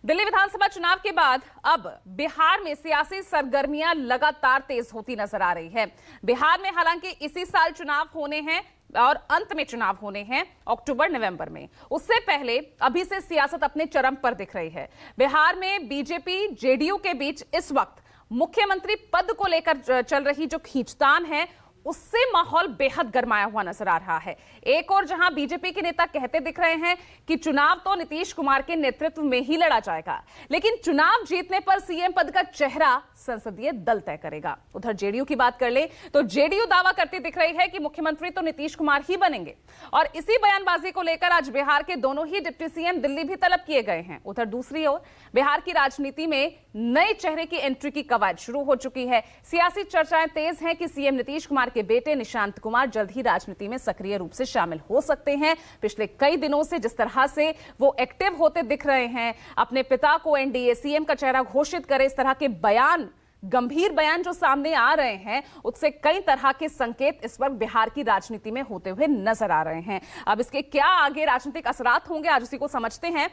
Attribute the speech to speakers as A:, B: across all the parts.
A: दिल्ली विधानसभा चुनाव के बाद अब बिहार में सियासी सरगर्मियां लगातार तेज होती नजर आ रही है। बिहार में हालांकि इसी साल चुनाव होने हैं और अंत में चुनाव होने हैं अक्टूबर नवंबर में। उससे पहले अभी से सियासत अपने चरम पर दिख रही है। बिहार में बीजेपी जेडीयू के बीच इस वक्त मुख्यमंत्री पद को लेकर चल रही जो खींचतान है, उससे माहौल बेहद गरमाया हुआ नजर आ रहा है। एक और जहां बीजेपी के नेता कहते दिख रहे हैं कि चुनाव तो नीतीश कुमार के नेतृत्व में ही लड़ा जाएगा, लेकिन चुनाव जीतने पर सीएम पद का चेहरा संसदीय दल तय करेगा। उधर जेडीयू की बात कर ले तो जेडीयू दावा करती दिख रही है कि मुख्यमंत्री तो नीतीश कुमार ही बनेंगे और इसी बयानबाजी को लेकर आज बिहार के दोनों ही डिप्टी सीएम दिल्ली भी तलब किए गए हैं। उधर दूसरी ओर बिहार की राजनीति में नए चेहरे की एंट्री की कवायद शुरू हो चुकी है। सियासी चर्चाएं तेज हैं कि सीएम नीतीश कुमार के बेटे निशांत कुमार जल्द ही राजनीति में सक्रिय रूप से शामिल हो सकते हैं। पिछले कई दिनों से जिस तरह से वो एक्टिव होते दिख रहे हैं, अपने पिता को एनडीए सीएम का चेहरा घोषित करे, इस तरह के बयान, गंभीर बयान जो सामने आ रहे हैं, उससे कई तरह के संकेत इस वक्त बिहार की राजनीति में होते हुए नजर आ रहे हैं। अब इसके क्या आगे राजनीतिक असरात होंगे, आज उसी को समझते हैं।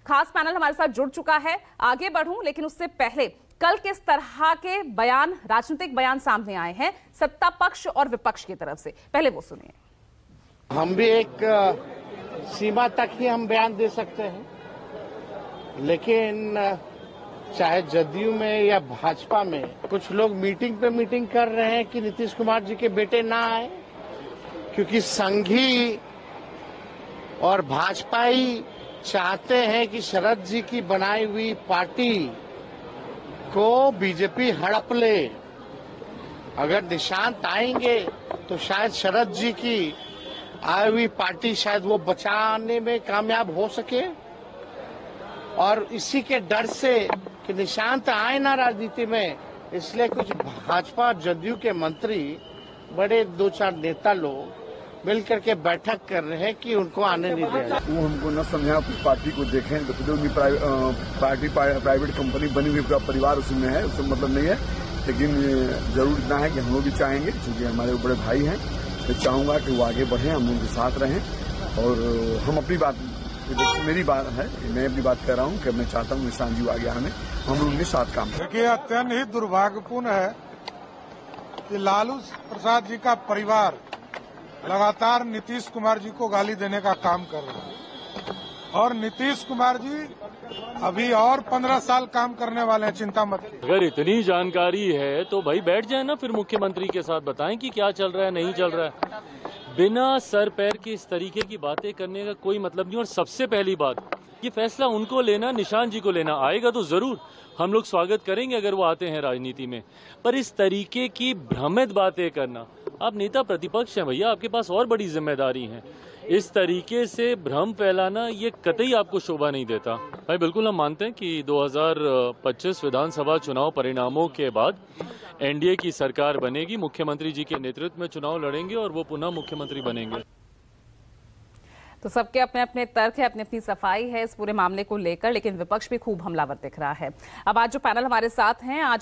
A: खास पैनल हमारे साथ जुड़ चुका है। आगे बढ़ूं लेकिन उससे पहले कल किस तरह के बयान, राजनीतिक बयान सामने आए हैं सत्ता पक्ष और विपक्ष की तरफ से, पहले वो सुनिए।
B: हम भी एक सीमा तक ही हम बयान दे सकते हैं, लेकिन चाहे जदयू में या भाजपा में कुछ लोग मीटिंग पे मीटिंग कर रहे हैं कि नीतीश कुमार जी के बेटे ना आए, क्योंकि संघी और भाजपाई चाहते हैं कि शरद जी की बनाई हुई पार्टी को बीजेपी हड़प ले। अगर निशांत आएंगे तो शायद शरद जी की आई हुई पार्टी शायद वो बचाने में कामयाब हो सके, और इसी के डर से कि निशांत आए ना राजनीति में, इसलिए कुछ भाजपा जदयू के मंत्री, बड़े 2-4 नेता लोग मिलकर के बैठक कर रहे हैं कि उनको आने नहीं दे रहे।
C: वो हमको न समझा, पार्टी को देखें तो पार्टी प्राइवेट कंपनी बनी हुई, पूरा परिवार उसमें है, उससे मतलब नहीं है। लेकिन जरूर इतना है कि हम लोग भी चाहेंगे, क्योंकि हमारे बड़े भाई हैं, मैं चाहूंगा कि वो आगे बढ़ें, हम उनके साथ रहें। और हम अपनी बात, मेरी बात है, मैं अपनी बात कर रहा हूँ कि मैं चाहता हूँ निशांत जी आगे आने, हम लोग उनके साथ काम करें।
D: देखिए, अत्यंत ही दुर्भाग्यपूर्ण है कि लालू प्रसाद जी का परिवार लगातार नीतीश कुमार जी को गाली देने का काम कर रहा है, और नीतीश कुमार जी अभी और 15 साल काम करने वाले हैं, चिंता मत कीजिए।
E: अगर इतनी जानकारी है तो भाई बैठ जाए ना, फिर मुख्यमंत्री के साथ बताएं कि क्या चल रहा है, नहीं चल रहा है। बिना सर पैर के इस तरीके की बातें करने का कोई मतलब नहीं। और सबसे पहली बात, ये फैसला उनको लेना, निशांत जी को लेना। आएगा तो जरूर हम लोग स्वागत करेंगे अगर वो आते हैं राजनीति में, पर इस तरीके की भ्रमित बातें करना, आप नेता प्रतिपक्ष हैं भैया, आपके पास और बड़ी जिम्मेदारी है। इस तरीके से भ्रम फैलाना ये कतई आपको शोभा नहीं देता। भाई बिल्कुल हम मानते हैं कि 2025 विधानसभा चुनाव परिणामों के बाद एनडीए की सरकार बनेगी, मुख्यमंत्री जी के नेतृत्व में चुनाव लड़ेंगे और वो पुनः मुख्यमंत्री बनेंगे।
A: तो सबके अपने अपने तर्क है, अपनी अपनी सफाई है इस पूरे मामले को लेकर, लेकिन विपक्ष भी खूब हमलावर दिख रहा है। अब आज जो पैनल हमारे साथ हैं, आज